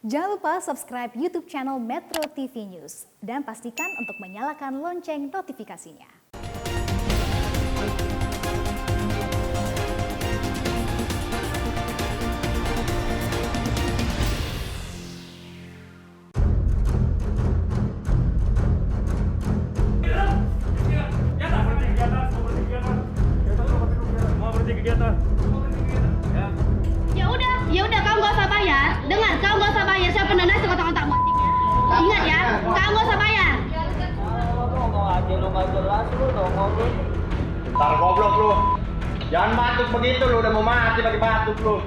Jangan lupa subscribe YouTube channel Metro TV News dan pastikan untuk menyalakan lonceng notifikasinya. Ya udah, kamu gak usah bayar. Dengar, kamu gak usah bayar. Saya pendengar kotak-kotak motik ya. Ingat ya, kamu gak usah bayar. Ntar goblok lu. Jangan batuk begitu lu, udah mau mati pakai batuk lu.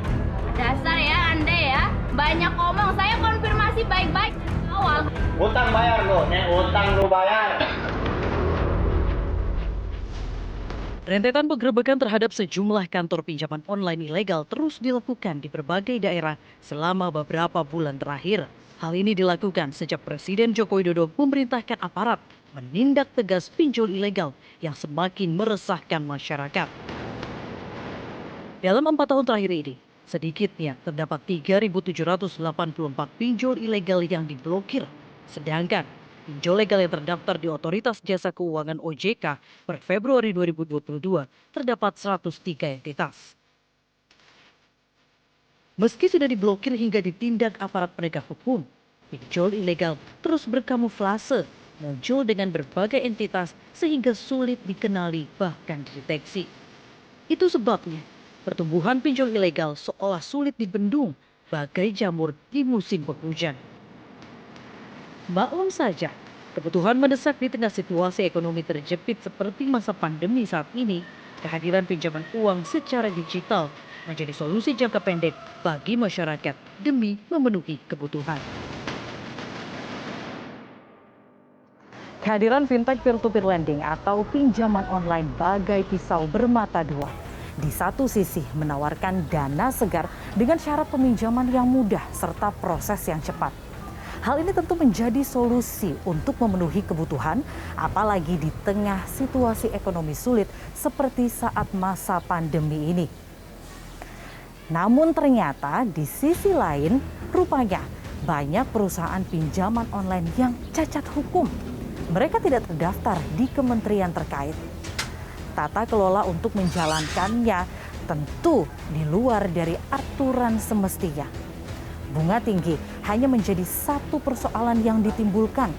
Dasar ya Anda ya. Banyak ngomong, saya konfirmasi baik-baik dari awal. Utang bayar lu, utang lu bayar. Rentetan penggerebekan terhadap sejumlah kantor pinjaman online ilegal terus dilakukan di berbagai daerah selama beberapa bulan terakhir. Hal ini dilakukan sejak Presiden Joko Widodo memerintahkan aparat menindak tegas pinjol ilegal yang semakin meresahkan masyarakat. Dalam 4 tahun terakhir ini, sedikitnya terdapat 3.784 pinjol ilegal yang diblokir, sedangkan pinjol legal yang terdaftar di Otoritas Jasa Keuangan OJK per Februari 2022 terdapat 103 entitas. Meski sudah diblokir hingga ditindak aparat penegak hukum, pinjol ilegal terus berkamuflase, muncul dengan berbagai entitas sehingga sulit dikenali bahkan dideteksi. Itu sebabnya pertumbuhan pinjol ilegal seolah sulit dibendung bagai jamur di musim penghujan. Maklum saja, kebutuhan mendesak di tengah situasi ekonomi terjepit seperti masa pandemi saat ini, kehadiran pinjaman uang secara digital menjadi solusi jangka pendek bagi masyarakat demi memenuhi kebutuhan. Kehadiran fintech peer-to-peer lending atau pinjaman online bagai pisau bermata dua. Di satu sisi menawarkan dana segar dengan syarat peminjaman yang mudah serta proses yang cepat. Hal ini tentu menjadi solusi untuk memenuhi kebutuhan, apalagi di tengah situasi ekonomi sulit seperti saat masa pandemi ini. Namun ternyata di sisi lain, rupanya banyak perusahaan pinjaman online yang cacat hukum. Mereka tidak terdaftar di kementerian terkait. Tata kelola untuk menjalankannya tentu di luar dari aturan semestinya. Bunga tinggi hanya menjadi satu persoalan yang ditimbulkan.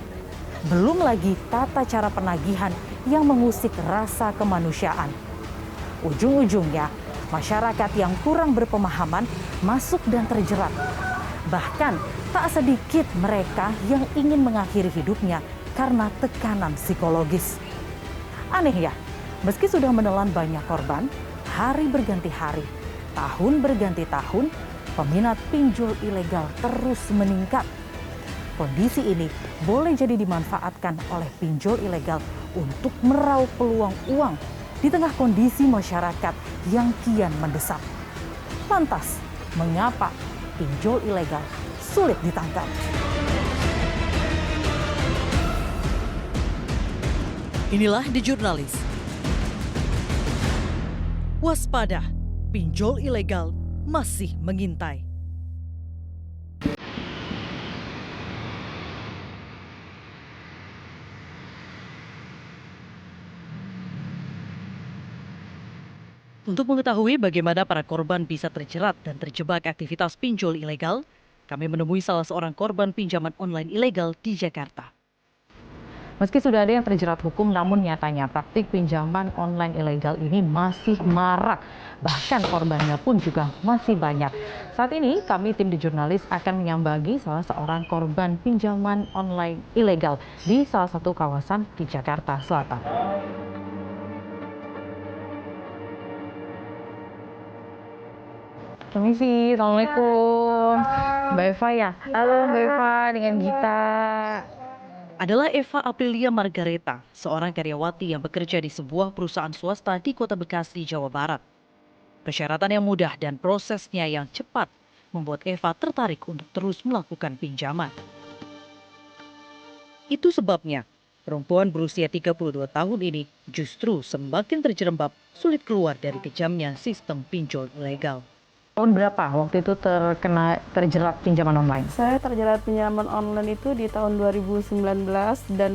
Belum lagi tata cara penagihan yang mengusik rasa kemanusiaan. Ujung-ujungnya, masyarakat yang kurang berpemahaman masuk dan terjerat. Bahkan tak sedikit mereka yang ingin mengakhiri hidupnya karena tekanan psikologis. Aneh ya, meski sudah menelan banyak korban, hari berganti hari, tahun berganti tahun, peminat pinjol ilegal terus meningkat. Kondisi ini boleh jadi dimanfaatkan oleh pinjol ilegal untuk meraup peluang uang di tengah kondisi masyarakat yang kian mendesak. Lantas, mengapa pinjol ilegal sulit ditangkap? Inilah The Jurnalis. Waspada, pinjol ilegal masih mengintai. Untuk mengetahui bagaimana para korban bisa terjerat dan terjebak aktivitas pinjol ilegal, kami menemui salah seorang korban pinjaman online ilegal di Jakarta. Meski sudah ada yang terjerat hukum, namun nyatanya praktik pinjaman online ilegal ini masih marak. Bahkan korbannya pun juga masih banyak. Saat ini kami tim The Jurnalis akan menyambangi salah seorang korban pinjaman online ilegal di salah satu kawasan di Jakarta Selatan. Permisi, Assalamualaikum. Mbak Eva ya? Halo Mbak Eva, dengan Gita. Adalah Eva Aprilia Margareta, seorang karyawati yang bekerja di sebuah perusahaan swasta di Kota Bekasi, Jawa Barat. Persyaratan yang mudah dan prosesnya yang cepat membuat Eva tertarik untuk terus melakukan pinjaman. Itu sebabnya perempuan berusia 32 tahun ini justru semakin terjerembab sulit keluar dari kejamnya sistem pinjol ilegal. Tahun berapa waktu itu terjerat pinjaman online? Saya terjerat pinjaman online itu di tahun 2019 dan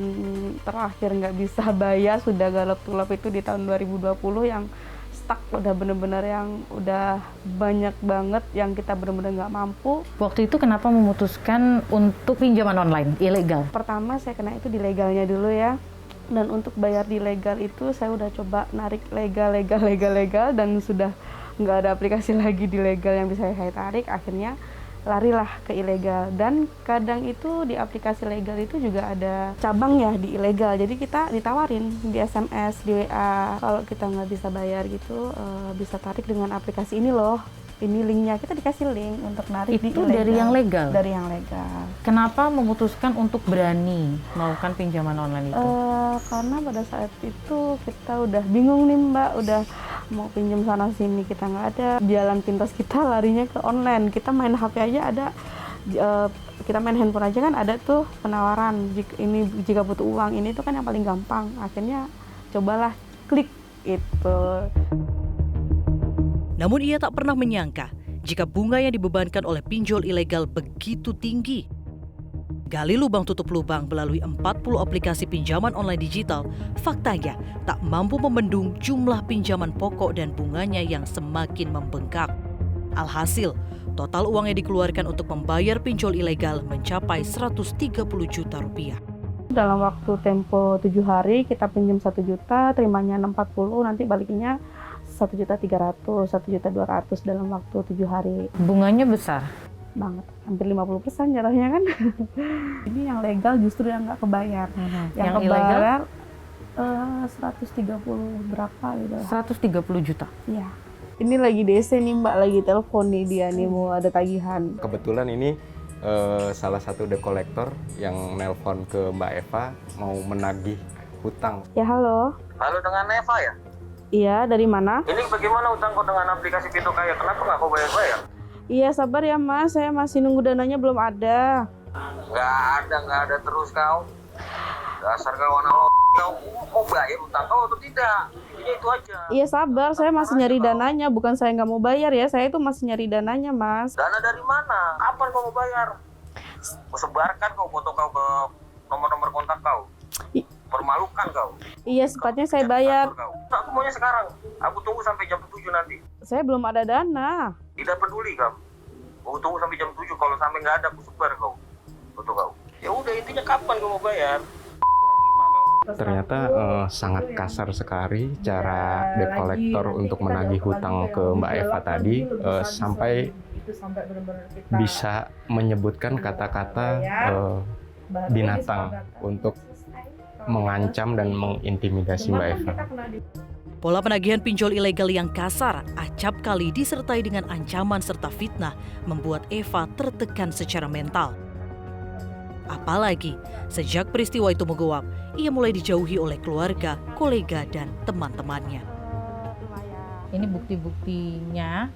terakhir nggak bisa bayar, sudah galap-galap itu di tahun 2020 yang stuck, udah bener-bener yang udah banyak banget yang kita bener-bener nggak mampu. Waktu itu kenapa memutuskan untuk pinjaman online ilegal? Pertama saya kena itu di legalnya dulu ya. Dan untuk bayar di legal itu saya udah coba narik legal dan sudah nggak ada aplikasi lagi di legal yang bisa saya tarik, akhirnya larilah ke ilegal. Dan kadang itu di aplikasi legal itu juga ada cabangnya di ilegal, jadi kita ditawarin di SMS, di WA, kalau kita nggak bisa bayar gitu bisa tarik dengan aplikasi ini loh, ini linknya, kita dikasih link untuk narik Itu di ilegal. dari yang legal? Dari yang legal. Kenapa memutuskan untuk berani melakukan pinjaman online itu? Karena pada saat itu kita udah bingung nih Mbak, udah mau pinjam sana sini kita nggak ada, jalan pintas kita larinya ke online. Kita main HP aja ada, kita main handphone aja kan ada tuh penawaran, jika butuh uang ini tuh kan yang paling gampang. Akhirnya cobalah klik itu. Namun ia tak pernah menyangka jika bunga yang dibebankan oleh pinjol ilegal begitu tinggi. Gali lubang tutup lubang melalui 40 aplikasi pinjaman online digital, faktanya tak mampu membendung jumlah pinjaman pokok dan bunganya yang semakin membengkak. Alhasil, total uang yang dikeluarkan untuk membayar pinjol ilegal mencapai 130 juta rupiah. Dalam waktu tempo 7 hari kita pinjam 1 juta, terimanya 640, nanti baliknya 1.300.000, 1.200.000 dalam waktu 7 hari. Bunganya besar? Banget, hampir 50% jatuhnya kan. Ini yang legal justru yang nggak kebayar. Yang kebayar ilegal? 130 berapa gitu. 130 juta? Iya. Ini lagi DC nih Mbak, lagi telepon nih dia nih mau ada tagihan. Kebetulan ini salah satu debt collector yang nelpon ke Mbak Eva mau menagih hutang. Ya halo. Halo, dengan Eva ya? Iya, dari mana? Ini bagaimana utang kau dengan aplikasi Pintu Kaya? Kenapa nggak kau bayar-bayar? Iya sabar ya Mas, saya masih nunggu dananya belum ada. Nggak ada terus kau. Dasar kawan kau mau bayar utang kau atau tidak? Intinya itu aja. Iya sabar, saya masih nyari dananya, bukan saya nggak mau bayar ya, saya itu masih nyari dananya Mas. Dana dari mana? Kapan kau mau bayar? Kau sebarkan kau foto kau ke nomor-nomor kontak kau. Permalukan kau. Iya sepatnya saya bayar. Aku maunya sekarang. Aku tunggu sampai jam 7 nanti. Saya belum ada dana. Tidak peduli kau. Aku tunggu sampai jam 7. Kalau sampai nggak ada, aku sebar kau foto kau. Ya udah, intinya kapan kau mau bayar? Ternyata sangat kasar sekali cara debt collector untuk menagih hutang ke Mbak Eva tadi, sampai bisa menyebutkan kata-kata binatang untuk mengancam dan mengintimidasi Mbak Eva. Pola penagihan pinjol ilegal yang kasar, acap kali disertai dengan ancaman serta fitnah membuat Eva tertekan secara mental. Apalagi sejak peristiwa itu menguap, ia mulai dijauhi oleh keluarga, kolega, dan teman-temannya. Ini bukti-buktinya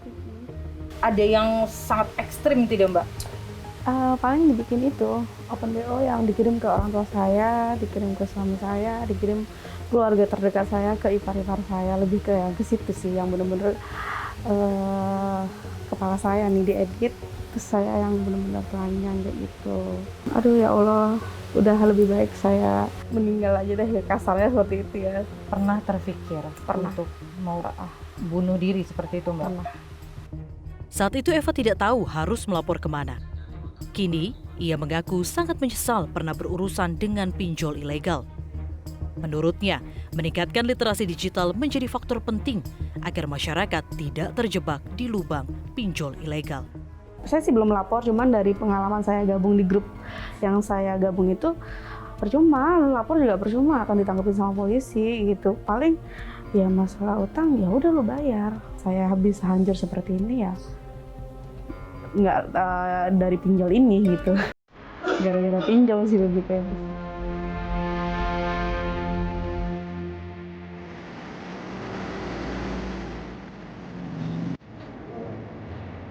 ada yang sangat ekstrim tidak Mbak? Paling dibikin itu open BO yang dikirim ke orang tua saya, dikirim ke suami saya, dikirim keluarga terdekat saya, ke ipar-ipar saya, lebih ke yang ke situ sih yang benar-benar kepala saya nih diedit, terus saya yang benar-benar telanjang kayak gitu. Aduh ya Allah, udah lebih baik saya meninggal aja deh, kasarnya seperti itu ya. Pernah terpikir untuk mau bunuh diri seperti itu Mbak? Pernah. Saat itu Eva tidak tahu harus melapor kemana. Kini, ia mengaku sangat menyesal pernah berurusan dengan pinjol ilegal. Menurutnya, meningkatkan literasi digital menjadi faktor penting agar masyarakat tidak terjebak di lubang pinjol ilegal. Saya sih belum lapor, cuman dari pengalaman saya gabung di grup yang saya gabung itu percuma, lapor juga percuma, akan ditangkapin sama polisi gitu. Paling ya masalah utang ya udah lo bayar. Saya habis hancur seperti ini ya nggak dari pinjol ini gitu. Gara-gara pinjol sih lebih kayak.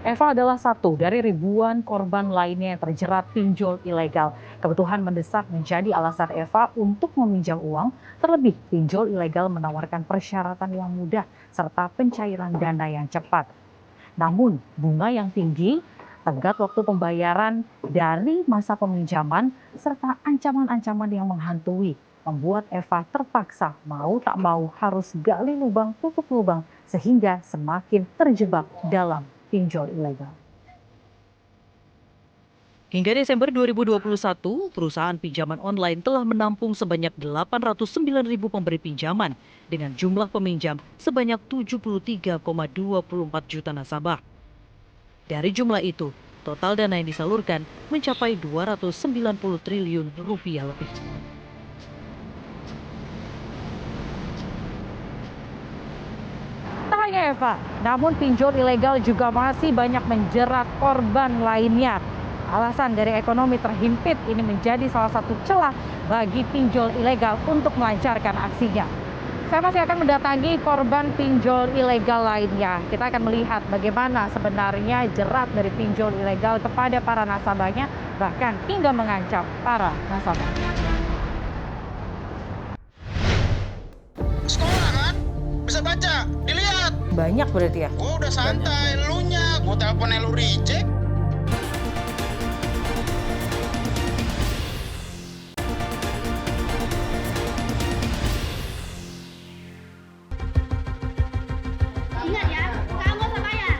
Eva adalah satu dari ribuan korban lainnya yang terjerat pinjol ilegal. Kebutuhan mendesak menjadi alasan Eva untuk meminjam uang, terlebih pinjol ilegal menawarkan persyaratan yang mudah serta pencairan dana yang cepat. Namun bunga yang tinggi, tenggat waktu pembayaran dari masa peminjaman, serta ancaman-ancaman yang menghantui membuat Eva terpaksa mau tak mau harus gali lubang tutup lubang sehingga semakin terjebak dalam pinjol ilegal. Hingga Desember 2021, perusahaan pinjaman online telah menampung sebanyak 809.000 pemberi pinjaman dengan jumlah peminjam sebanyak 73,24 juta nasabah. Dari jumlah itu, total dana yang disalurkan mencapai 290 triliun rupiah lebih. Tak hanya Eva, namun pinjol ilegal juga masih banyak menjerat korban lainnya. Alasan dari ekonomi terhimpit ini menjadi salah satu celah bagi pinjol ilegal untuk melancarkan aksinya. Saya masih akan mendatangi korban pinjol ilegal lainnya. Kita akan melihat bagaimana sebenarnya jerat dari pinjol ilegal kepada para nasabahnya, bahkan hingga mengancam para nasabah. Sekolah kan? Bisa baca, dilihat. Banyak berarti ya? Gua udah santai, elunya. Gua telepon elu reject. Ingat ya, kamu gak usah bayar.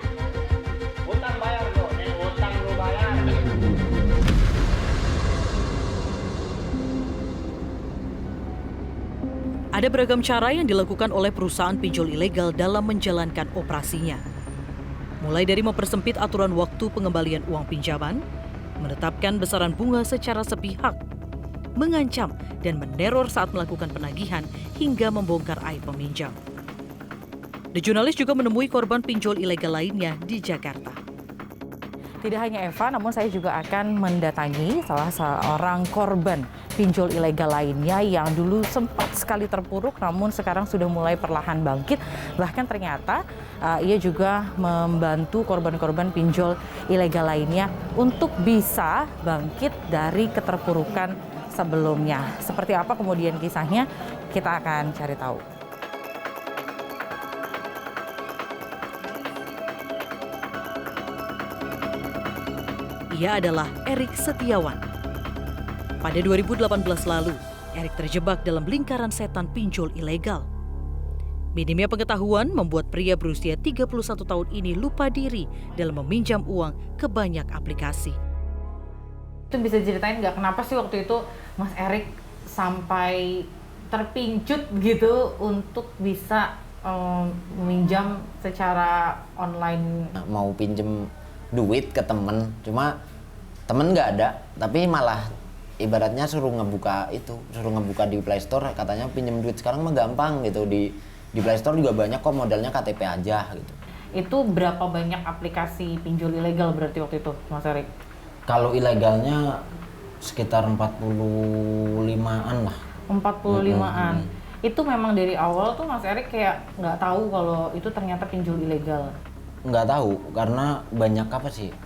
Utang bayar kok, utang lu bayar. Ada beragam cara yang dilakukan oleh perusahaan pinjol ilegal dalam menjalankan operasinya. Mulai dari mempersempit aturan waktu pengembalian uang pinjaman, menetapkan besaran bunga secara sepihak, mengancam dan meneror saat melakukan penagihan hingga membongkar aib peminjam. The Jurnalis juga menemui korban pinjol ilegal lainnya di Jakarta. Tidak hanya Eva, namun saya juga akan mendatangi salah seorang korban pinjol ilegal lainnya yang dulu sempat sekali terpuruk, namun sekarang sudah mulai perlahan bangkit. Bahkan ternyata ia juga membantu korban-korban pinjol ilegal lainnya untuk bisa bangkit dari keterpurukan sebelumnya. Seperti apa kemudian kisahnya, kita akan cari tahu. Ia adalah Erik Setiawan. Pada 2018 lalu, Erik terjebak dalam lingkaran setan pinjol ilegal. Minimnya pengetahuan membuat pria berusia 31 tahun ini lupa diri dalam meminjam uang ke banyak aplikasi. Itu bisa ceritain nggak kenapa sih waktu itu Mas Erik sampai terpincut gitu untuk bisa meminjam secara online? Mau pinjem duit ke temen, cuma temen nggak ada, tapi malah ibaratnya suruh ngebuka di Play Store, katanya pinjem duit sekarang mah gampang gitu, di Play Store juga banyak kok, modalnya KTP aja gitu. Itu berapa banyak aplikasi pinjol ilegal berarti waktu itu, Mas Erik? Kalau ilegalnya sekitar 45-an lah. 45-an. Itu memang dari awal tuh Mas Erik kayak nggak tahu kalau itu ternyata pinjol ilegal? Nggak tahu, karena banyak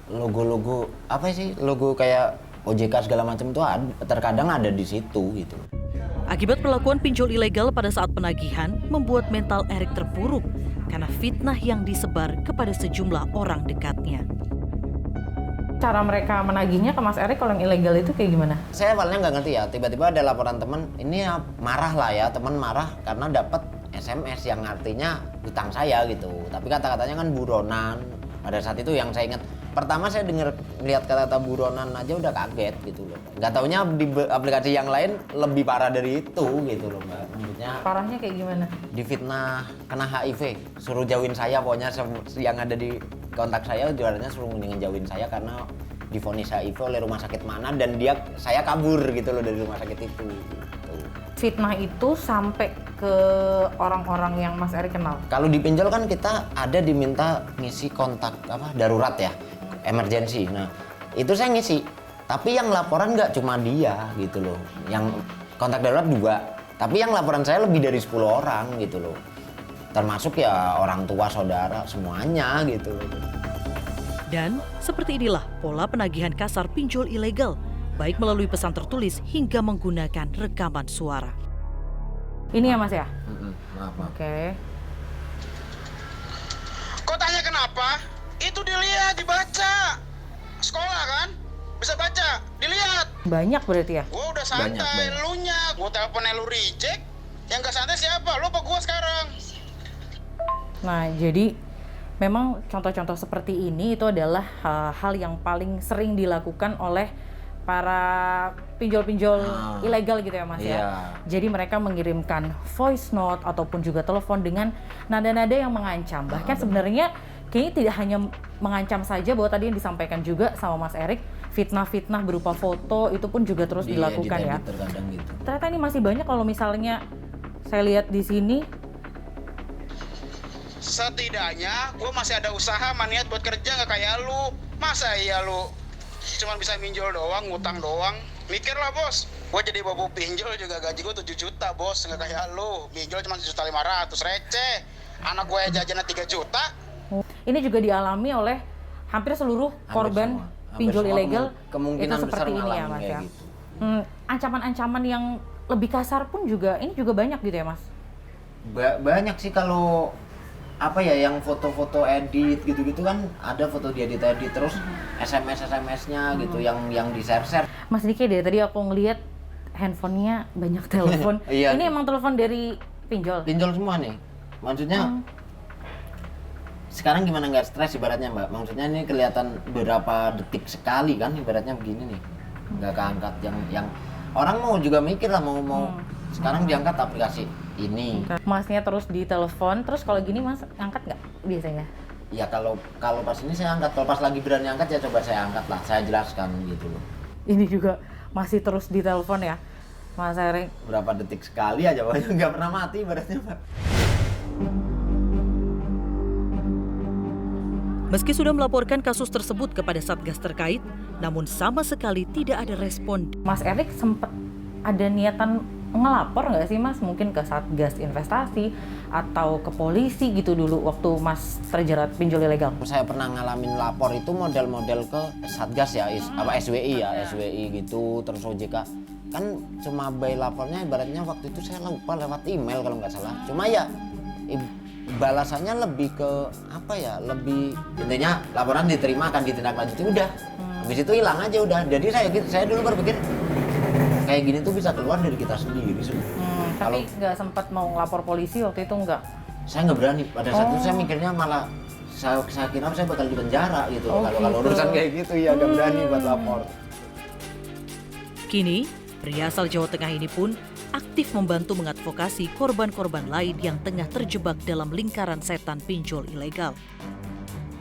logo kayak OJK segala macam tuh terkadang ada di situ gitu. Akibat perlakuan pinjol ilegal pada saat penagihan membuat mental Erik terpuruk karena fitnah yang disebar kepada sejumlah orang dekatnya. Cara mereka menagihnya ke Mas Erik kalau yang ilegal itu kayak gimana? Saya awalnya nggak ngerti ya, tiba-tiba ada laporan teman, ini ya marah lah ya, teman marah karena dapat SMS yang artinya hutang saya gitu. Tapi kata-katanya kan buronan. Pada saat itu yang saya ingat, pertama saya lihat kata-kata buronan aja udah kaget gitu loh. Nggak taunya di aplikasi yang lain lebih parah dari itu gitu loh Mbak. Maksudnya Parahnya kayak gimana? difitnah, kena HIV, suruh jauhin saya, pokoknya yang ada di kontak saya jualannya suruh ngejauhin saya karena divonis HIV oleh rumah sakit mana dan saya kabur gitu loh dari rumah sakit itu. Gitu. Fitnah itu sampai ke orang-orang yang Mas Erik kenal? Kalau di pinjol kan kita ada diminta ngisi kontak darurat ya, emergency. Nah itu saya ngisi, tapi yang laporan nggak cuma dia gitu loh, yang kontak darurat 2, tapi yang laporan saya lebih dari 10 orang gitu loh, termasuk ya orang tua, saudara, semuanya gitu loh. Dan seperti inilah pola penagihan kasar pinjol ilegal, baik melalui pesan tertulis hingga menggunakan rekaman suara. Ini ya Mas ya? Maaf. Oke. Kok tanya kenapa? dilihat, dibaca. Sekolah kan? Bisa baca, dilihat. Banyak berarti ya? Gua udah santai, Banyak. elunya. Gua teleponnya lu reject. Yang gak santai siapa? Lu apa gua sekarang? Nah, jadi memang contoh-contoh seperti ini itu adalah hal yang paling sering dilakukan oleh para pinjol-pinjol ilegal gitu ya Mas ya. Iya. Jadi mereka mengirimkan voice note ataupun juga telepon dengan nada-nada yang mengancam. Bahkan sebenarnya kayaknya tidak hanya mengancam saja, bahwa tadi yang disampaikan juga sama Mas Erik, fitnah-fitnah berupa foto itu pun juga terus dilakukan ya. Terkadang gitu. Ternyata ini masih banyak. Kalau misalnya saya lihat di sini, Setidaknya gue masih ada usaha, niat buat kerja nggak kayak lu. Masa iya lu cuman bisa minjol doang, ngutang doang? Mikir lah bos, gue jadi bobo pinjol juga gaji gue 7 juta bos, nggak kayak lu. Pinjol cuma 1.500.000, receh. Anak gue jajannya 3 juta. ini juga dialami oleh hampir seluruh korban pinjol ilegal. Kemungkinan itu seperti besar ini ya ngalamin Mas kayak ya. gitu. Ancaman-ancaman yang lebih kasar pun juga ini juga banyak gitu ya Mas. Banyak sih kalau apa ya, yang foto-foto edit gitu-gitu kan, ada foto dia edit terus SMS-nya gitu yang di-share. Mas Diki, deh tadi aku ngelihat handphonenya banyak telepon. Iya. Ini emang telepon dari pinjol. Pinjol semua nih. Maksudnya sekarang gimana nggak stres ibaratnya Mbak? Maksudnya ini kelihatan beberapa detik sekali kan, ibaratnya begini nih. Nggak keangkat yang orang mau juga mikir lah mau sekarang diangkat aplikasi ini. Masnya terus ditelepon, terus kalau gini Mas angkat nggak biasanya? Ya kalau pas ini saya angkat, kalau pas lagi berani angkat ya coba saya angkat lah, saya jelaskan gitu loh. Ini juga masih terus ditelepon ya Mas Erik? Berapa detik sekali aja, nggak pernah mati ibaratnya Pak. Meski sudah melaporkan kasus tersebut kepada Satgas terkait, namun sama sekali tidak ada respon. Mas Erik sempat ada niatan ngelapor nggak sih Mas? Mungkin ke Satgas Investasi atau ke polisi gitu dulu waktu Mas terjerat pinjol ilegal? Saya pernah ngalamin lapor itu model-model ke Satgas ya, SWI ya, SWI gitu, terus OJK. Kan cuma by lapornya ibaratnya waktu itu saya lupa lewat email kalau nggak salah. Cuma ya balasannya lebih ke apa ya, lebih intinya laporan diterima akan ditindaklanjuti udah. Habis itu hilang aja udah. Jadi saya dulu berpikir kayak gini tuh bisa keluar dari kita sendiri. Tapi nggak sempat mau ngelapor polisi waktu itu nggak? Saya nggak berani. Pada saat itu saya mikirnya malah saya kira saya bakal di penjara gitu. Kalau urusan kayak gitu ya nggak berani buat lapor. Kini, pria asal Jawa Tengah ini pun aktif membantu mengadvokasi korban-korban lain yang tengah terjebak dalam lingkaran setan pinjol ilegal.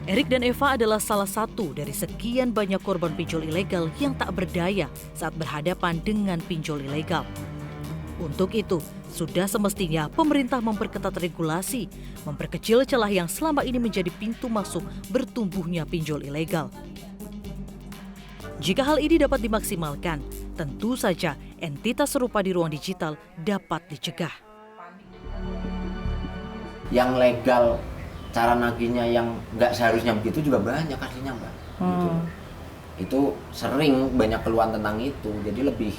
Erik dan Eva adalah salah satu dari sekian banyak korban pinjol ilegal yang tak berdaya saat berhadapan dengan pinjol ilegal. Untuk itu, sudah semestinya pemerintah memperketat regulasi, memperkecil celah yang selama ini menjadi pintu masuk bertumbuhnya pinjol ilegal. Jika hal ini dapat dimaksimalkan, tentu saja entitas serupa di ruang digital dapat dicegah. Yang legal, cara nagihnya yang nggak seharusnya begitu juga banyak aslinya Mbak. Gitu. Itu sering banyak keluhan tentang itu. Jadi lebih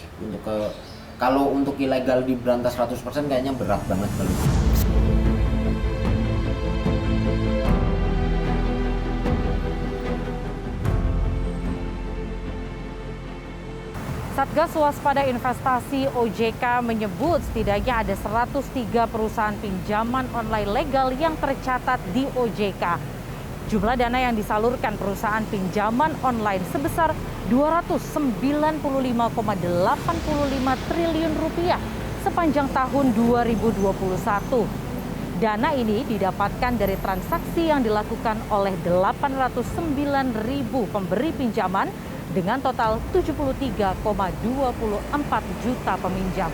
kalau untuk ilegal diberantas 100% kayaknya berat banget kalau. Satgas Waspada Investasi OJK menyebut setidaknya ada 103 perusahaan pinjaman online legal yang tercatat di OJK. Jumlah dana yang disalurkan perusahaan pinjaman online sebesar Rp295,85 triliun sepanjang tahun 2021. Dana ini didapatkan dari transaksi yang dilakukan oleh 809.000 pemberi pinjaman dengan total 73,24 juta peminjam.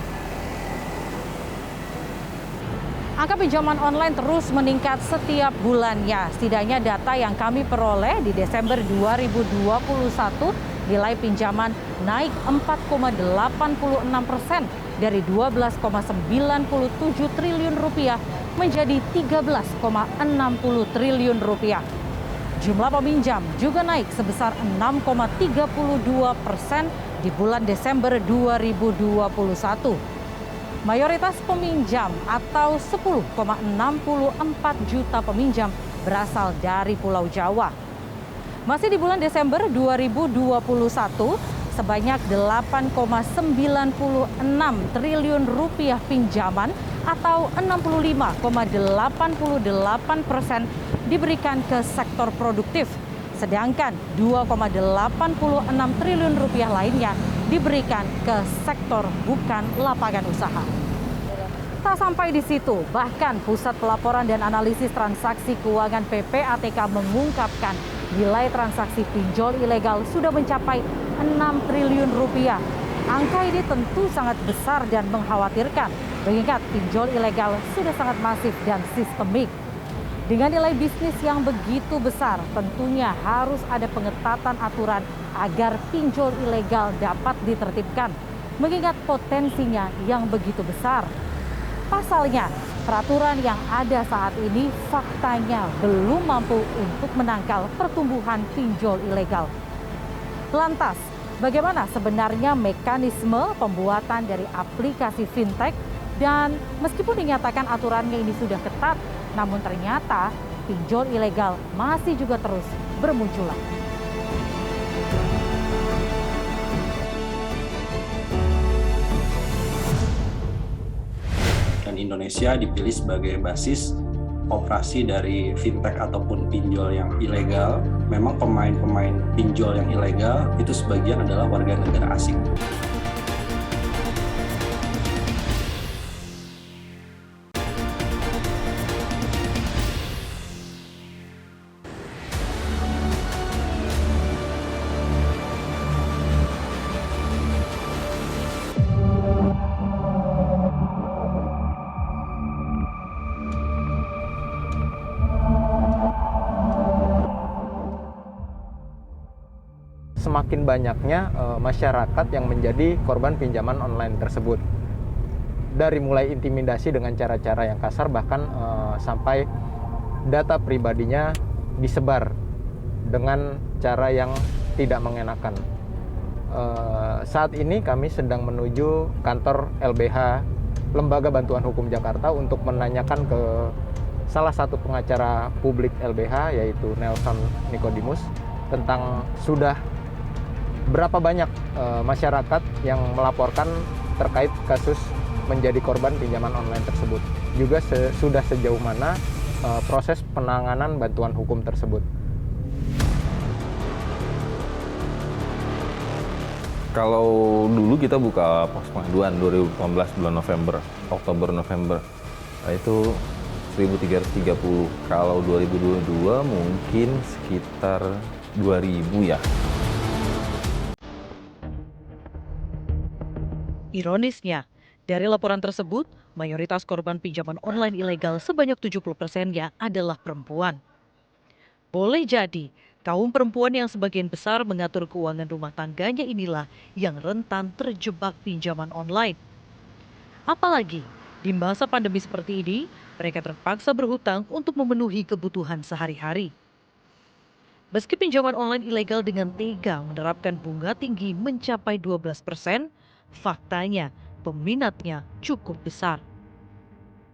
Angka pinjaman online terus meningkat setiap bulannya. Setidaknya data yang kami peroleh di Desember 2021, nilai pinjaman naik 4,86% dari Rp12,97 triliun menjadi Rp13,60 triliun. Jumlah peminjam juga naik sebesar 6,32% di bulan Desember 2021. Mayoritas peminjam atau 10,64 juta peminjam berasal dari Pulau Jawa. Masih di bulan Desember 2021, sebanyak 8,96 triliun rupiah pinjaman atau 65,88% diberikan ke sektor produktif. Sedangkan 2,86 triliun rupiah lainnya diberikan ke sektor bukan lapangan usaha. Tak sampai di situ, bahkan Pusat Pelaporan dan Analisis Transaksi Keuangan PPATK mengungkapkan nilai transaksi pinjol ilegal sudah mencapai 6 triliun rupiah. Angka ini tentu sangat besar dan mengkhawatirkan, mengingat pinjol ilegal sudah sangat masif dan sistemik. Dengan nilai bisnis yang begitu besar, tentunya harus ada pengetatan aturan agar pinjol ilegal dapat ditertibkan, mengingat potensinya yang begitu besar. Pasalnya, peraturan yang ada saat ini faktanya belum mampu untuk menangkal pertumbuhan pinjol ilegal. Lantas, bagaimana sebenarnya mekanisme pembuatan dari aplikasi fintech? Dan meskipun dinyatakan aturannya ini sudah ketat, namun ternyata pinjol ilegal masih juga terus bermunculan. Dan Indonesia dipilih sebagai basis operasi dari fintech ataupun pinjol yang ilegal. Memang pemain-pemain pinjol yang ilegal itu sebagian adalah warga negara asing. Semakin banyaknya masyarakat yang menjadi korban pinjaman online tersebut. Dari mulai intimidasi dengan cara-cara yang kasar, bahkan sampai data pribadinya disebar dengan cara yang tidak mengenakan. Saat ini kami sedang menuju kantor LBH, Lembaga Bantuan Hukum Jakarta, untuk menanyakan ke salah satu pengacara publik LBH, yaitu Nelson Nicodemus, tentang sudah berapa banyak masyarakat yang melaporkan terkait kasus menjadi korban pinjaman online tersebut. Juga sudah sejauh mana proses penanganan bantuan hukum tersebut. Kalau dulu kita buka pos pengaduan 2018 bulan Oktober-November. Nah, itu 1.330. Kalau 2022 mungkin sekitar 2.000 ya. Ironisnya, dari laporan tersebut, mayoritas korban pinjaman online ilegal sebanyak 70%-nya adalah perempuan. Boleh jadi, kaum perempuan yang sebagian besar mengatur keuangan rumah tangganya inilah yang rentan terjebak pinjaman online. Apalagi, di masa pandemi seperti ini, mereka terpaksa berhutang untuk memenuhi kebutuhan sehari-hari. Meski pinjaman online ilegal dengan tega menerapkan bunga tinggi mencapai 12%, faktanya peminatnya cukup besar.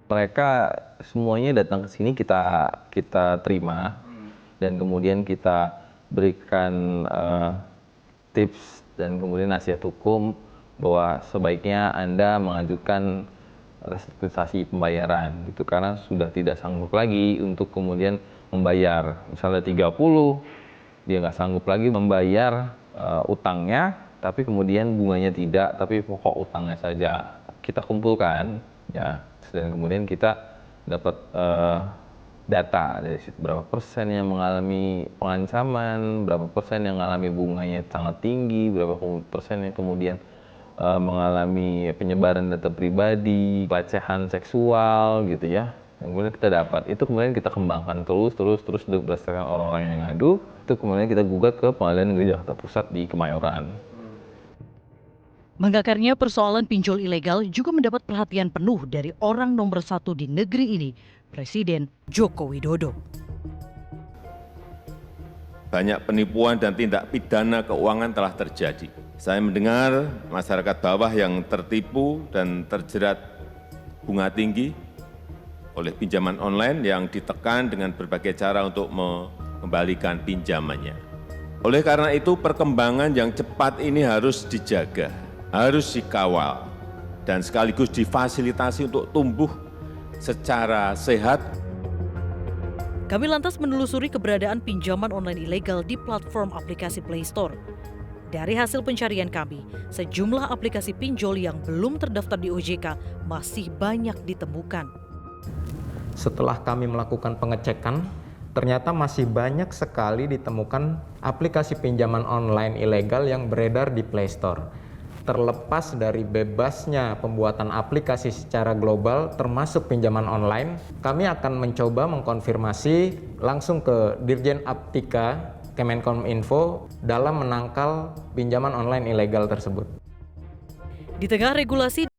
Mereka semuanya datang ke sini kita terima dan kemudian kita berikan tips dan kemudian nasihat hukum bahwa sebaiknya Anda mengajukan restrukturisasi pembayaran gitu, karena sudah tidak sanggup lagi untuk kemudian membayar. Misalnya 30, dia nggak sanggup lagi membayar utangnya, tapi kemudian bunganya tidak, tapi pokok utangnya saja kita kumpulkan, ya. Dan kemudian kita dapat data dari situ, berapa persen yang mengalami pengancaman, berapa persen yang mengalami bunganya sangat tinggi, berapa persen yang kemudian mengalami penyebaran data pribadi, pelecehan seksual, gitu ya. Yang kemudian kita dapat, itu kemudian kita kembangkan terus berdasarkan orang-orang yang ngadu, itu kemudian kita gugat ke Pengadilan Negeri Jakarta Pusat di Kemayoran. Mengakarnya persoalan pinjol ilegal juga mendapat perhatian penuh dari orang nomor 1 di negeri ini, Presiden Joko Widodo. Banyak penipuan dan tindak pidana keuangan telah terjadi. Saya mendengar masyarakat bawah yang tertipu dan terjerat bunga tinggi oleh pinjaman online yang ditekan dengan berbagai cara untuk mengembalikan pinjamannya. Oleh karena itu, perkembangan yang cepat ini harus dijaga, harus dikawal, dan sekaligus difasilitasi untuk tumbuh secara sehat. Kami lantas menelusuri keberadaan pinjaman online ilegal di platform aplikasi Play Store. Dari hasil pencarian kami, sejumlah aplikasi pinjol yang belum terdaftar di OJK masih banyak ditemukan. Setelah kami melakukan pengecekan, ternyata masih banyak sekali ditemukan aplikasi pinjaman online ilegal yang beredar di Play Store. Terlepas dari bebasnya pembuatan aplikasi secara global termasuk pinjaman online, kami akan mencoba mengkonfirmasi langsung ke Dirjen Aptika Kemenkominfo dalam menangkal pinjaman online ilegal tersebut. Di tengah regulasi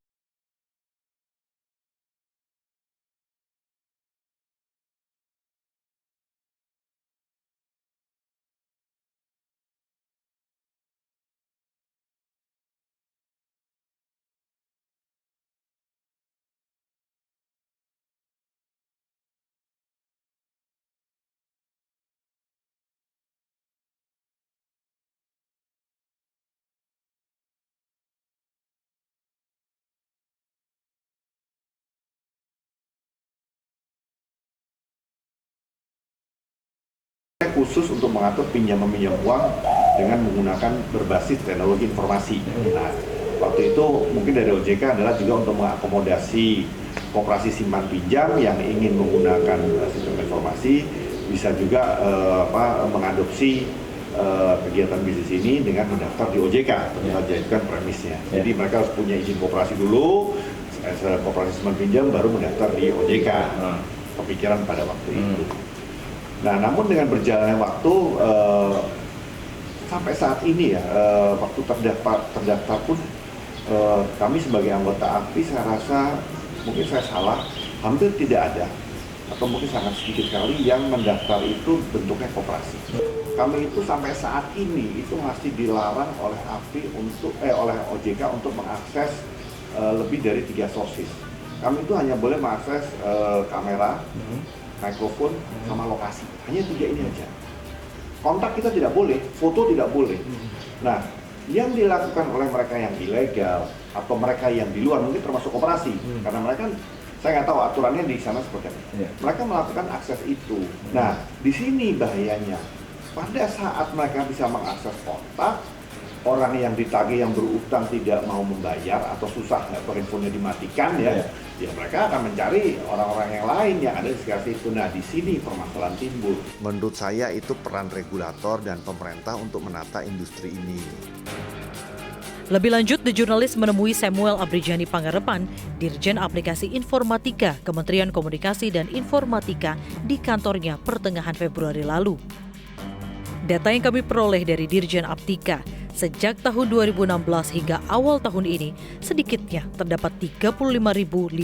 khusus untuk mengatur pinjam-meminjam uang dengan menggunakan berbasis teknologi informasi. Nah, waktu itu mungkin dari OJK adalah juga untuk mengakomodasi koperasi simpan pinjam yang ingin menggunakan sistem informasi, bisa juga mengadopsi kegiatan bisnis ini dengan mendaftar di OJK, tentu saja itu kan premisnya. Jadi mereka harus punya izin koperasi dulu, koperasi simpan pinjam baru mendaftar di OJK. Kepikiran pada waktu itu. Nah, namun dengan berjalannya waktu sampai saat ini ya, waktu terdaftar pun kami sebagai anggota API saya rasa mungkin saya salah, hampir tidak ada atau mungkin sangat sedikit sekali yang mendaftar itu bentuknya koperasi. Kami itu sampai saat ini itu masih dilarang oleh API oleh OJK untuk mengakses lebih dari 3 sources. Kami itu hanya boleh mengakses kamera, mikrofon, sama lokasi. Hanya 3 ini aja. Kontak kita tidak boleh, foto tidak boleh. Nah, yang dilakukan oleh mereka yang ilegal atau mereka yang di luar mungkin termasuk koperasi, karena mereka kan saya nggak tahu aturannya di sana seperti apa. Mereka melakukan akses itu. Nah, di sini bahayanya. Pada saat mereka bisa mengakses kontak, orang yang ditagih yang berutang tidak mau membayar atau susah atau handphonenya dimatikan ya mereka akan mencari orang-orang yang lain yang ada di sekitar situ. Nah, di sini permasalahan timbul. Menurut saya itu peran regulator dan pemerintah untuk menata industri ini. Lebih lanjut, The Journalist menemui Samuel Abrijani Pangarepan, Dirjen Aplikasi Informatika Kementerian Komunikasi dan Informatika di kantornya pertengahan Februari lalu. Data yang kami peroleh dari Dirjen Aptika, sejak tahun 2016 hingga awal tahun ini, sedikitnya terdapat 35.575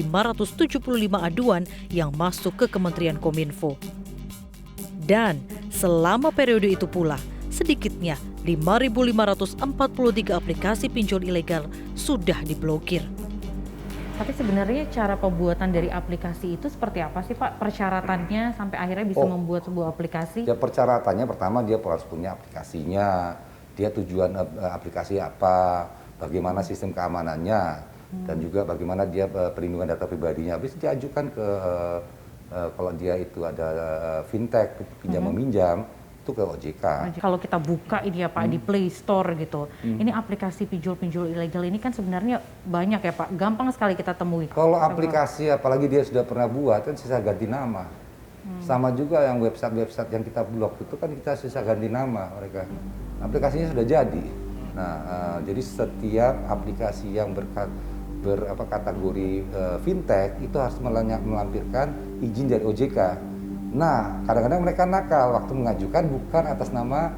aduan yang masuk ke Kementerian Kominfo. Dan selama periode itu pula, sedikitnya 5.543 aplikasi pinjol ilegal sudah diblokir. Tapi sebenarnya cara pembuatan dari aplikasi itu seperti apa sih Pak? Persyaratannya sampai akhirnya bisa membuat sebuah aplikasi? Ya, persyaratannya pertama dia harus punya aplikasinya, dia tujuan aplikasi apa, bagaimana sistem keamanannya, dan juga bagaimana dia perlindungan data pribadinya. Habis diajukan ke kalau dia itu ada fintech, pinjam-meminjam, itu ke OJK. Kalau kita buka ini ya Pak di Play Store gitu, ini aplikasi pinjol-pinjol ilegal ini kan sebenarnya banyak ya Pak, gampang sekali kita temui. Kalau aplikasi apalagi dia sudah pernah buat kan sisa ganti nama. Sama juga yang website-website yang kita blok itu kan kita sisa ganti nama mereka. Aplikasinya sudah jadi. Nah, jadi setiap aplikasi yang kategori fintech itu harus melampirkan izin dari OJK. Nah, kadang-kadang mereka nakal waktu mengajukan bukan atas nama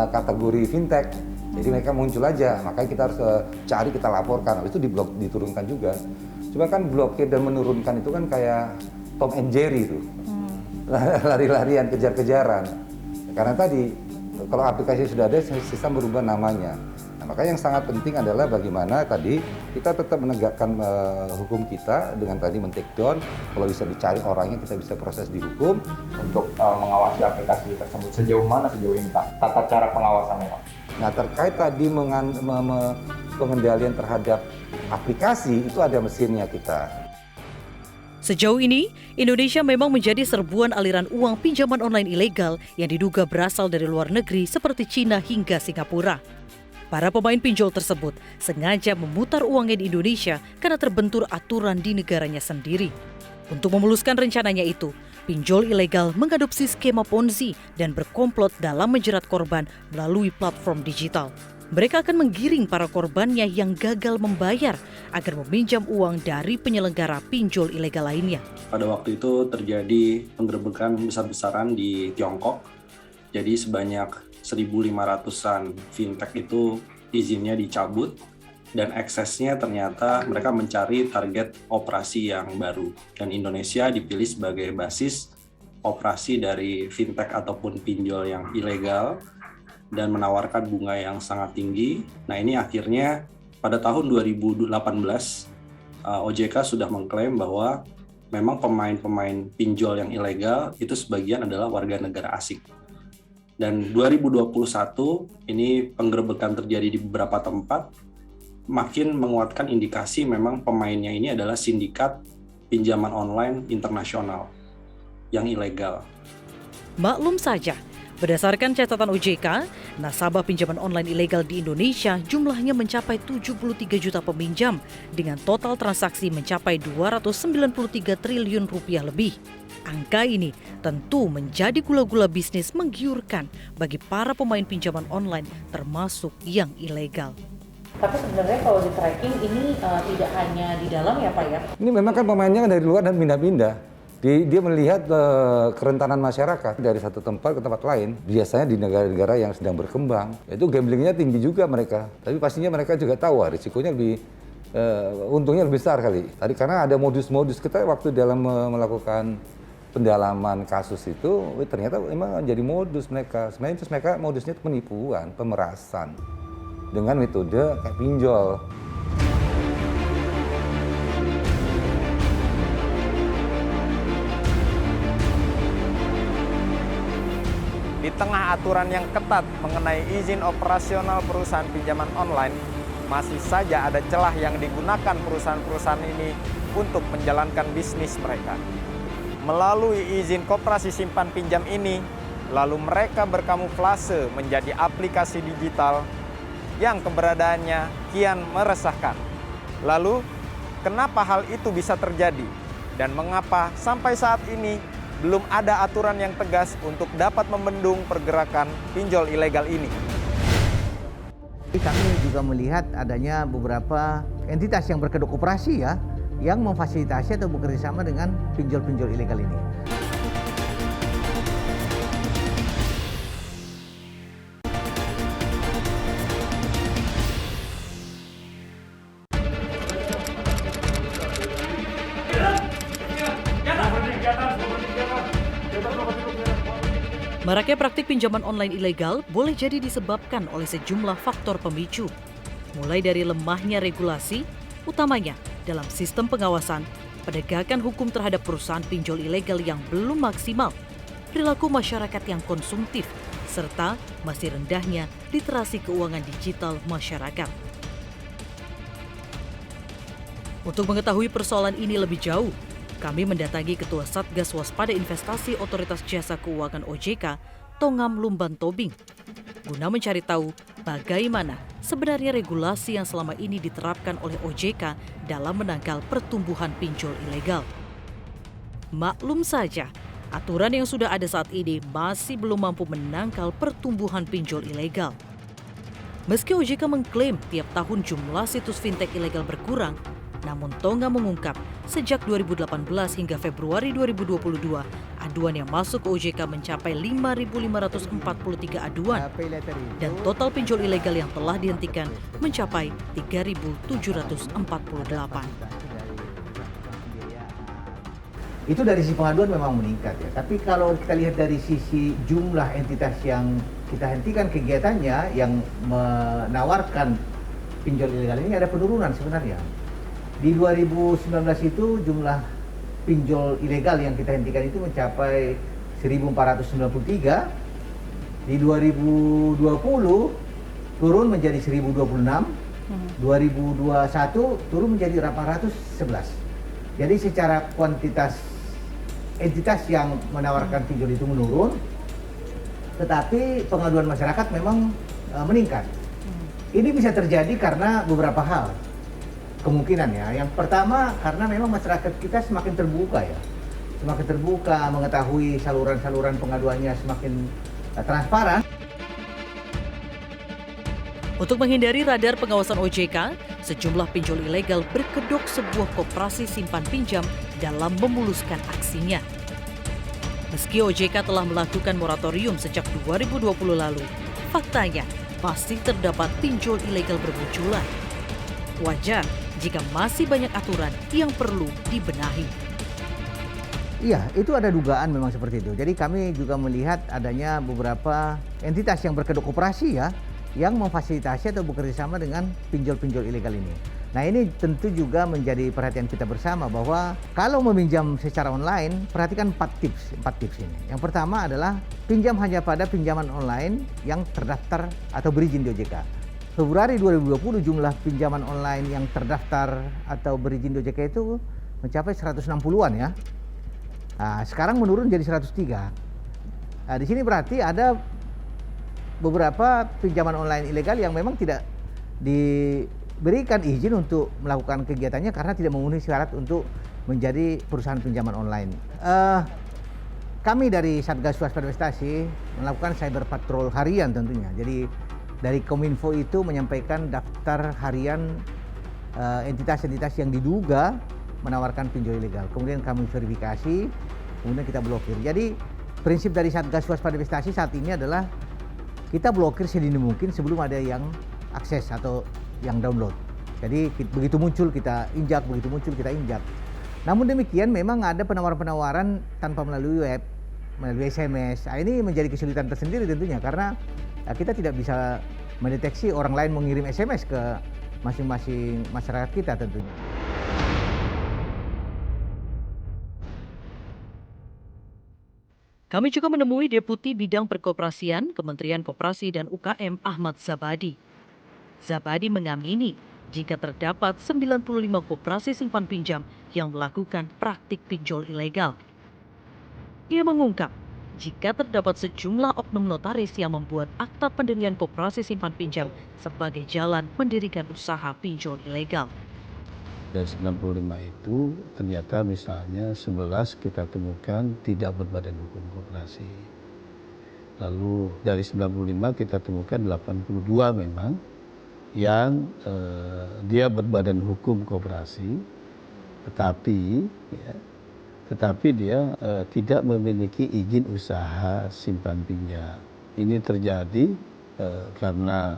kategori fintech. Jadi mereka muncul aja, makanya kita harus cari, kita laporkan. Habis itu diturunkan juga. Cuma kan blokir dan menurunkan itu kan kayak Tom and Jerry tuh. Lari-larian, kejar-kejaran. Karena tadi kalau aplikasi sudah ada, sistem berubah namanya. Nah, Maka yang sangat penting adalah bagaimana tadi kita tetap menegakkan hukum kita dengan tadi men-take down, kalau bisa dicari orangnya kita bisa proses di hukum. Untuk mengawasi aplikasi tersebut sejauh ini Pak? Tata cara pengawasannya Pak? Nah terkait tadi pengendalian terhadap aplikasi itu ada mesinnya kita. Sejauh ini, Indonesia memang menjadi serbuan aliran uang pinjaman online ilegal yang diduga berasal dari luar negeri seperti Cina hingga Singapura. Para pemain pinjol tersebut sengaja memutar uangnya di Indonesia karena terbentur aturan di negaranya sendiri. Untuk memuluskan rencananya itu, pinjol ilegal mengadopsi skema Ponzi dan berkomplot dalam menjerat korban melalui platform digital. Mereka akan menggiring para korbannya yang gagal membayar agar meminjam uang dari penyelenggara pinjol ilegal lainnya. Pada waktu itu terjadi penggerebekan besar-besaran di Tiongkok. Jadi sebanyak 1.500-an fintech itu izinnya dicabut dan aksesnya ternyata mereka mencari target operasi yang baru. Dan Indonesia dipilih sebagai basis operasi dari fintech ataupun pinjol yang ilegal dan menawarkan bunga yang sangat tinggi. Nah ini akhirnya pada tahun 2018 OJK sudah mengklaim bahwa memang pemain-pemain pinjol yang ilegal itu sebagian adalah warga negara asing. Dan 2021 ini penggerebekan terjadi di beberapa tempat, makin menguatkan indikasi memang pemainnya ini adalah sindikat pinjaman online internasional yang ilegal. Maklum saja, berdasarkan catatan OJK, nasabah pinjaman online ilegal di Indonesia jumlahnya mencapai 73 juta peminjam dengan total transaksi mencapai 293 triliun rupiah lebih. Angka ini tentu menjadi gula-gula bisnis menggiurkan bagi para pemain pinjaman online termasuk yang ilegal. Tapi sebenarnya kalau di tracking ini tidak hanya di dalam ya Pak ya? Ini memang kan pemainnya dari luar dan pindah-pindah. Dia melihat kerentanan masyarakat dari satu tempat ke tempat lain. Biasanya di negara-negara yang sedang berkembang, itu gamblingnya tinggi juga mereka. Tapi pastinya mereka juga tahu risikonya lebih, untungnya lebih besar kali. Tadi karena ada modus-modus kita waktu dalam melakukan pendalaman kasus itu, ternyata memang jadi modus mereka. Sebenarnya mereka modusnya penipuan, pemerasan dengan metode kayak pinjol. Di tengah aturan yang ketat mengenai izin operasional perusahaan pinjaman online, masih saja ada celah yang digunakan perusahaan-perusahaan ini untuk menjalankan bisnis mereka. Melalui izin koperasi simpan pinjam ini, lalu mereka berkamuflase menjadi aplikasi digital yang keberadaannya kian meresahkan. Lalu, kenapa hal itu bisa terjadi? Dan mengapa sampai saat ini belum ada aturan yang tegas untuk dapat membendung pergerakan pinjol ilegal ini? Kami juga melihat adanya beberapa entitas yang berkedok operasi ya, yang memfasilitasi atau bekerjasama dengan pinjol-pinjol ilegal ini. Maraknya praktik pinjaman online ilegal boleh jadi disebabkan oleh sejumlah faktor pemicu. Mulai dari lemahnya regulasi, utamanya dalam sistem pengawasan, penegakan hukum terhadap perusahaan pinjol ilegal yang belum maksimal, perilaku masyarakat yang konsumtif, serta masih rendahnya literasi keuangan digital masyarakat. Untuk mengetahui persoalan ini lebih jauh, kami mendatangi Ketua Satgas Waspada Investasi Otoritas Jasa Keuangan OJK, Tongam Lumban Tobing, guna mencari tahu bagaimana sebenarnya regulasi yang selama ini diterapkan oleh OJK dalam menangkal pertumbuhan pinjol ilegal. Maklum saja, aturan yang sudah ada saat ini masih belum mampu menangkal pertumbuhan pinjol ilegal. Meski OJK mengklaim tiap tahun jumlah situs fintech ilegal berkurang, namun Tongam mengungkap sejak 2018 hingga Februari 2022, aduan yang masuk ke OJK mencapai 5.543 aduan dan total pinjol ilegal yang telah dihentikan mencapai 3.748. Itu dari sisi pengaduan memang meningkat ya. Tapi kalau kita lihat dari sisi jumlah entitas yang kita hentikan kegiatannya yang menawarkan pinjol ilegal ini, ada penurunan sebenarnya. Di 2019 itu jumlah pinjol ilegal yang kita hentikan itu mencapai 1.493. Di 2020 turun menjadi 1.026. 2021 turun menjadi 811. Jadi secara kuantitas entitas yang menawarkan pinjol itu menurun, tetapi pengaduan masyarakat memang meningkat. Ini bisa terjadi karena beberapa hal kemungkinan ya. Yang pertama karena memang masyarakat kita semakin terbuka ya, semakin terbuka mengetahui saluran-saluran pengaduannya semakin transparan. Untuk menghindari radar pengawasan OJK, sejumlah pinjol ilegal berkedok sebuah koperasi simpan pinjam dalam memuluskan aksinya. Meski OJK telah melakukan moratorium sejak 2020 lalu, faktanya masih terdapat pinjol ilegal bermunculan. Wajar jika masih banyak aturan yang perlu dibenahi. Iya, itu ada dugaan memang seperti itu. Jadi kami juga melihat adanya beberapa entitas yang berkedok koperasi ya, yang memfasilitasi atau bekerjasama dengan pinjol-pinjol ilegal ini. Nah, ini tentu juga menjadi perhatian kita bersama bahwa kalau meminjam secara online, perhatikan 4 tips ini. Yang pertama adalah pinjam hanya pada pinjaman online yang terdaftar atau berizin di OJK. Februari 2020 jumlah pinjaman online yang terdaftar atau berizin di OJK itu mencapai 160-an ya. Nah, sekarang menurun jadi 103. Nah, di sini berarti ada beberapa pinjaman online ilegal yang memang tidak diberikan izin untuk melakukan kegiatannya karena tidak memenuhi syarat untuk menjadi perusahaan pinjaman online. Kami dari Satgas Waspada Investasi melakukan cyber patrol harian tentunya. Jadi dari Kominfo itu menyampaikan daftar harian entitas-entitas yang diduga menawarkan pinjol ilegal. Kemudian kami verifikasi, kemudian kita blokir. Jadi prinsip dari Satgas Waspada Investasi saat ini adalah kita blokir sedini mungkin sebelum ada yang akses atau yang download. Jadi begitu muncul kita injak, begitu muncul kita injak. Namun demikian memang ada penawaran-penawaran tanpa melalui web, melalui SMS. Nah, ini menjadi kesulitan tersendiri tentunya karena kita tidak bisa mendeteksi orang lain mengirim SMS ke masing-masing masyarakat kita tentunya. Kami juga menemui Deputi Bidang Perkoperasian Kementerian Koperasi dan UKM Ahmad Zabadi. Zabadi mengamini jika terdapat 95 koperasi simpan pinjam yang melakukan praktik pinjol ilegal. Ia mengungkap jika terdapat sejumlah oknum notaris yang membuat akta pendirian koperasi simpan pinjam sebagai jalan mendirikan usaha pinjol ilegal. Dari 95 itu ternyata misalnya 11 kita temukan tidak berbadan hukum koperasi. Lalu dari 95 kita temukan 82 memang yang dia berbadan hukum koperasi, tetapi dia tidak memiliki izin usaha simpan pinjam. Ini terjadi karena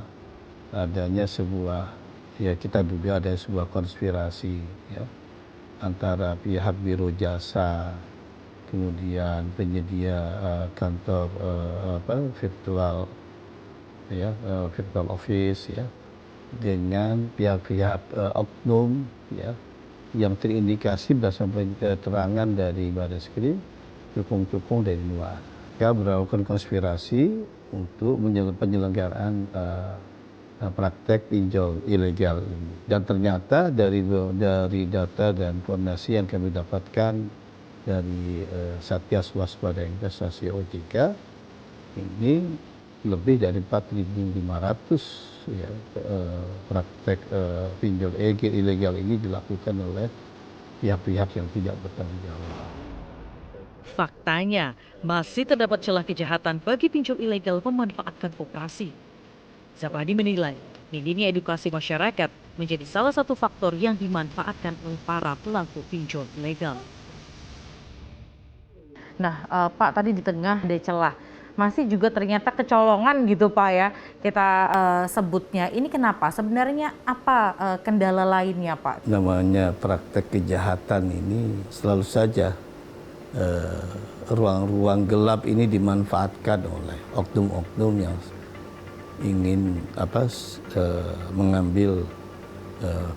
adanya sebuah kita duga ada sebuah konspirasi ya, antara pihak biro jasa, kemudian penyedia kantor virtual office ya, dengan pihak-pihak oknum ya, yang terindikasi berdasarkan keterangan dari Barreskrim, dukung-dukung dari luar. Mereka melakukan konspirasi untuk penyelenggaraan praktek pinjol ilegal ini. Dan ternyata dari data dan koordinasi yang kami dapatkan dari Satgas Waspada Investasi OJK, ini lebih dari 4.500 ya, praktek pinjol ilegal ini dilakukan oleh pihak-pihak yang tidak bertanggung jawab. Faktanya, masih terdapat celah kejahatan bagi pinjol ilegal memanfaatkan koperasi. Zabadi menilai, minimnya edukasi masyarakat menjadi salah satu faktor yang dimanfaatkan oleh para pelaku pinjol ilegal. Nah, Pak, tadi di tengah ada celah, masih juga ternyata kecolongan gitu Pak ya, kita sebutnya. Ini kenapa? Sebenarnya apa kendala lainnya Pak? Namanya praktek kejahatan ini selalu saja ruang-ruang gelap ini dimanfaatkan oleh oknum-oknum yang ingin mengambil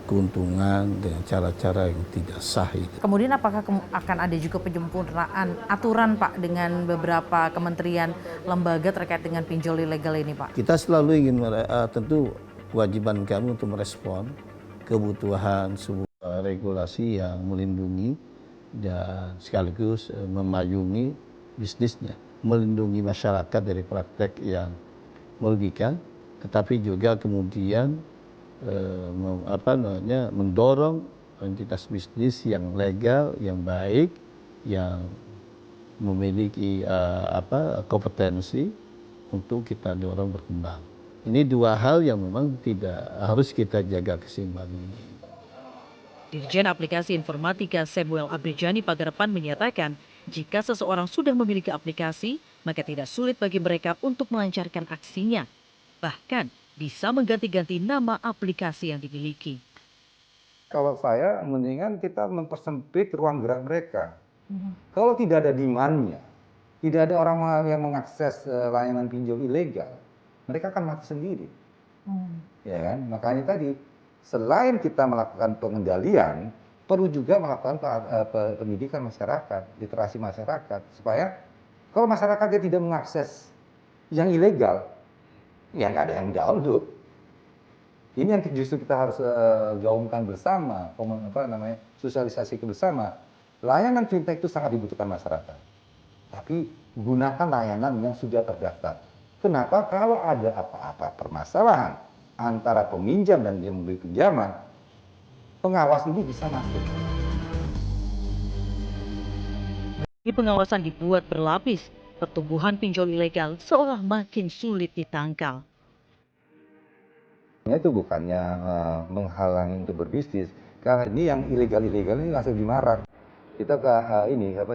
keuntungan dengan cara-cara yang tidak sah itu. Kemudian apakah akan ada juga penyempurnaan aturan Pak dengan beberapa kementerian lembaga terkait dengan pinjol ilegal ini Pak? Kita selalu ingin tentu kewajiban kami untuk merespon kebutuhan sebuah regulasi yang melindungi dan sekaligus memayungi bisnisnya, melindungi masyarakat dari praktek yang merugikan, tetapi juga kemudian mendorong entitas bisnis yang legal, yang baik, yang memiliki kompetensi untuk kita dorong berkembang. Ini dua hal yang memang tidak harus kita jaga keseimbangan. Dirjen Aplikasi Informatika Samuel Abrijani Pagarapan menyatakan, jika seseorang sudah memiliki aplikasi, maka tidak sulit bagi mereka untuk melancarkan aksinya. Bahkan bisa mengganti-ganti nama aplikasi yang dimiliki. Kalau saya, mendingan kita mempersempit ruang gerak mereka. Kalau tidak ada demand-nya, tidak ada orang yang mengakses layanan pinjol ilegal, mereka akan mati sendiri. Ya kan? Makanya tadi, selain kita melakukan pengendalian, perlu juga melakukan pendidikan masyarakat, literasi masyarakat, supaya kalau masyarakatnya tidak mengakses yang ilegal, ya nggak ada yang download. Ini yang justru kita harus gaungkan bersama, sosialisasi bersama. Layanan fintech itu sangat dibutuhkan masyarakat. Tapi gunakan layanan yang sudah terdaftar. Kenapa? Kalau ada apa-apa permasalahan antara peminjam dan yang memberi pinjaman, pengawas ini bisa masuk. Pengawasan dibuat berlapis. Pertumbuhan pinjol ilegal seolah makin sulit ditangkal. Itu bukannya menghalangi untuk berbisnis, karena ini yang ilegal-ilegal ini langsung dimarak. Kita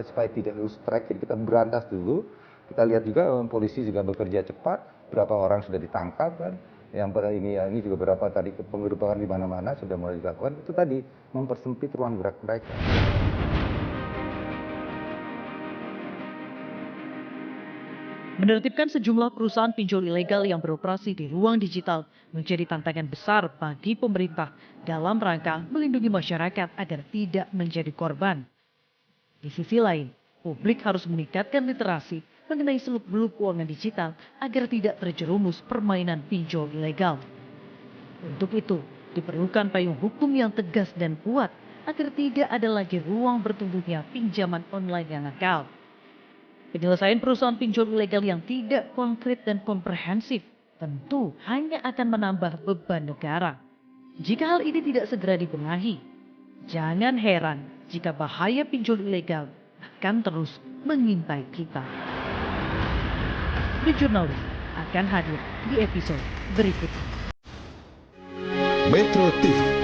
supaya tidak lose track, jadi kita berantas dulu. Kita lihat juga polisi juga bekerja cepat, berapa orang sudah ditangkap kan. Yang ini juga berapa tadi penggerebekan di mana-mana sudah mulai dilakukan. Itu tadi mempersempit ruang gerak mereka. Menertibkan sejumlah perusahaan pinjol ilegal yang beroperasi di ruang digital menjadi tantangan besar bagi pemerintah dalam rangka melindungi masyarakat agar tidak menjadi korban. Di sisi lain, publik harus meningkatkan literasi mengenai seluk-beluk keuangan digital agar tidak terjerumus permainan pinjol ilegal. Untuk itu, diperlukan payung hukum yang tegas dan kuat agar tidak ada lagi ruang bertumbuhnya pinjaman online yang nakal. Penyelesaian perusahaan pinjol ilegal yang tidak konkret dan komprehensif tentu hanya akan menambah beban negara. Jika hal ini tidak segera dibenahi, jangan heran jika bahaya pinjol ilegal akan terus mengintai kita. The Jurnalis akan hadir di episode berikutnya. Metro TV